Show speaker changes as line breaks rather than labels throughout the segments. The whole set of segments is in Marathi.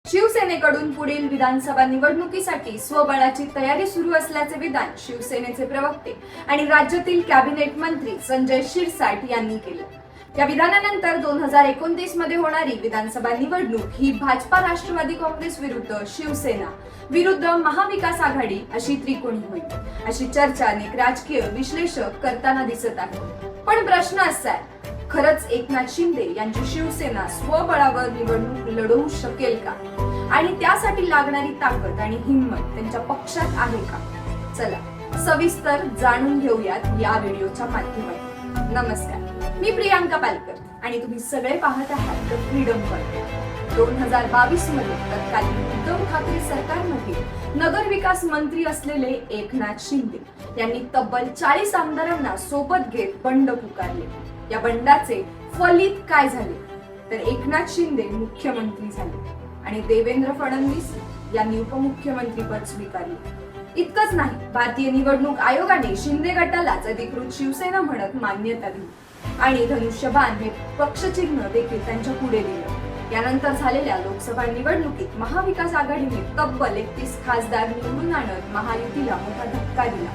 शिवसेनेकडून पुढील विधानसभा निवडणुकीसाठी स्वबळाची तयारी सुरू असल्याचे विधान शिवसेनेचे प्रवक्ते आणि राज्यातील कॅबिनेट मंत्री संजय शिरसाट यांनी केले। या विधानानंतर 2029 मध्ये होणारी विधानसभा निवडणूक ही भाजपा, राष्ट्रवादी काँग्रेस विरुद्ध शिवसेना विरुद्ध महाविकास आघाडी अशी त्रिकोणी होईल, अशी चर्चा अनेक राजकीय विश्लेषक करताना दिसत आहेत। पण प्रश्न असा आहे, खरंच एकनाथ शिंदे यांची शिवसेना स्वबळावर निवडणूक लढवू शकेल का? आणि त्यासाठी लागणारी ताकद आणि हिंमत त्यांच्या पक्षात आहे का? चला सविस्तर जाणून घेऊयात या व्हिडिओच्या माध्यमातून। नमस्कार, मी प्रियांका पालकर आणि तुम्ही सगळे पाहत आहात द फ्रीडम पॉइंट। 2022 मध्ये तत्कालीन उद्धव ठाकरे सरकारमध्ये नगर विकास मंत्री असलेले एकनाथ शिंदे यांनी तब्बल 40 आमदारांना सोबत घेत बंड पुकारले। या बंडाचे फलित काय झाले तर एकनाथ शिंदे मुख्यमंत्री झाले आणि देवेंद्र फडणवीस यांनी उपमुख्यमंत्री पद स्वीकारले। इतकंच नाही, भारतीय निवडणूक आयोगाने शिंदे गटालाच अधिकृत शिवसेना म्हणत मान्यता दिली आणि धनुष्यबाण हे पक्षचिन्ह देखील त्यांच्या पुढे दिलं। यानंतर झालेल्या लोकसभा निवडणुकीत महाविकास आघाडीने तब्बल 31 खासदार निवडून आणत महायुतीला मोठा धक्का दिला।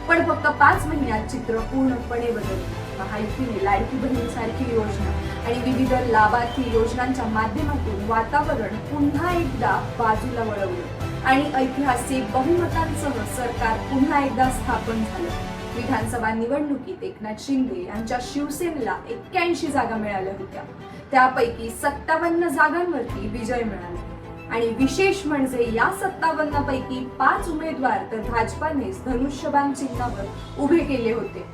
पण फक्त 5 महिन्यात चित्र पूर्णपणे बदलले। महायुतीने लाडकी बहीणसारखी योजना आणि विविध लाभार्थी योजनांच्या माध्यमातून वातावरण पुन्हा एकदा बाजूला वळवलं आणि ऐतिहासिक बहुमतांसह सरकार पुन्हा एकदा स्थापन झालं। विधानसभा निवडणुकीत एकनाथ शिंदे यांच्या शिवसेनेला 81 जागा मिळाल्या होत्या, त्यापैकी 57 जागांवरती विजय मिळाला आणि विशेष म्हणजे या 57 पैकी 5 उमेदवार तर भाजपानेच धनुष्यबाण चिन्हावर उभे केले होते।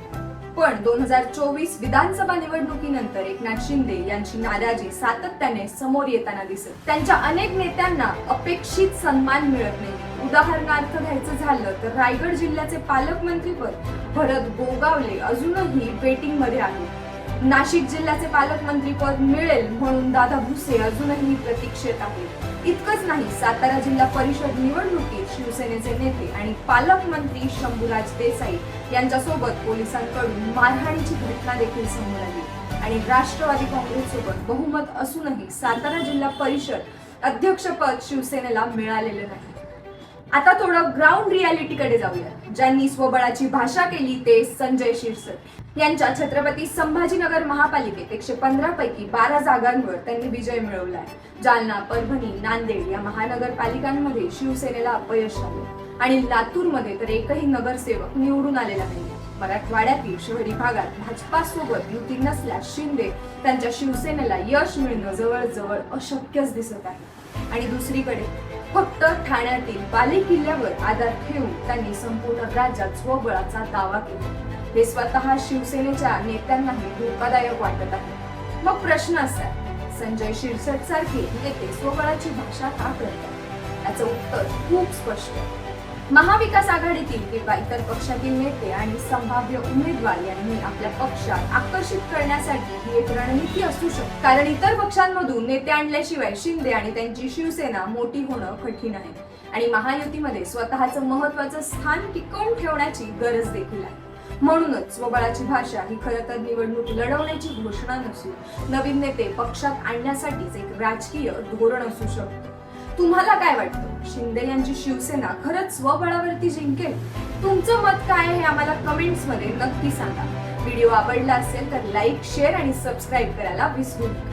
पण 2024 विधानसभा निवडणुकीनंतर एकनाथ शिंदे यांची नाराजी सातत्याने समोर येताना दिसत। त्यांच्या अनेक नेत्यांना अपेक्षित सन्मान मिळत नाही। उदाहरणार्थ घ्यायचं झालं तर रायगड जिल्ह्याचे पालकमंत्रीपद भरत गोगावले अजूनही वेटिंग मध्ये आहे। नाशिक जिल्ह्याचे पालकमंत्री पद मिळेल म्हणून दादा भुसे अजूनही प्रतीक्षेत आहेत। इतकंच नाही, सातारा जिल्हा परिषद निवडणुकीत शिवसेनेचे नेते आणि पालकमंत्री शंभूराज देसाई यांच्यासोबत पोलिसांकडून मारहाणीची घटना देखील समोर आली आणि राष्ट्रवादी काँग्रेस सोबत बहुमत असूनही सातारा जिल्हा परिषद अध्यक्षपद शिवसेनेला मिळालेले नाही। आता थोडं ग्राउंड रियालिटीकडे जाऊया। ज्यांनी स्वबळाची भाषा केली ते संजय शिरसाट यांच्या छत्रपती संभाजीनगर महापालिकेत 115 पैकी 12 जागांवर त्यांनी विजय मिळवलाय। जालना, परभणी, नांदेड या महानगरपालिकांमध्ये शिवसेनेला अपयश आले आणि लातूरमध्ये तर एकही नगरसेवक निवडून आलेला नाही। मराठवाड्यातील शहरी भागात भाजपासोबत युती नसल्यास शिंदे त्यांच्या शिवसेनेला यश मिळणं जवळजवळ अशक्यच दिसत आहे। आणि दुसरीकडे फक्त ठाण्यातील बाले किल्ल्यावर आधार ठेवून त्यांनी संपूर्ण राज्यात स्वबळाचा दावा केला। हे स्वतः शिवसेनेच्या नेत्यांनाही धोकादायक वाटत आहे। मग प्रश्न असा आहे, संजय शिरसाट सारखे नेते स्वबळाची भाषा का करतात? याचं उत्तर खूप स्पष्ट आहे। महाविकास आघाडीतील किंवा इतर पक्षातील नेते आणि संभाव्य उमेदवार यांनी आपल्या पक्षात आकर्षित करण्यासाठी ही एक रणनीती असू शकते, कारण इतर पक्षांमधून नेते आणल्याशिवाय शिंदे आणि त्यांची शिवसेना मोठी होणं कठीण आहे आणि महायुतीमध्ये स्वतःचं महत्त्वाचं स्थान टिकवून ठेवण्याची गरज देखील आहे। म्हणूनच स्वबळाची भाषा ही खरं तर निवडणूक लढवण्याची घोषणा नसून नवीन नेते पक्षात आणण्यासाठीच एक राजकीय धोरण असू शकतं। तुम्हाला काय वाटतं? शिंदे यांची शिवसेना खरंच स्वबळावरती जिंकेल? तुमचं मत काय आहे हे आम्हाला कमेंट्स मध्ये नक्की सांगा। व्हिडिओ आवडला असेल तर लाईक, शेअर आणि सबस्क्राईब करायला विसरू नका।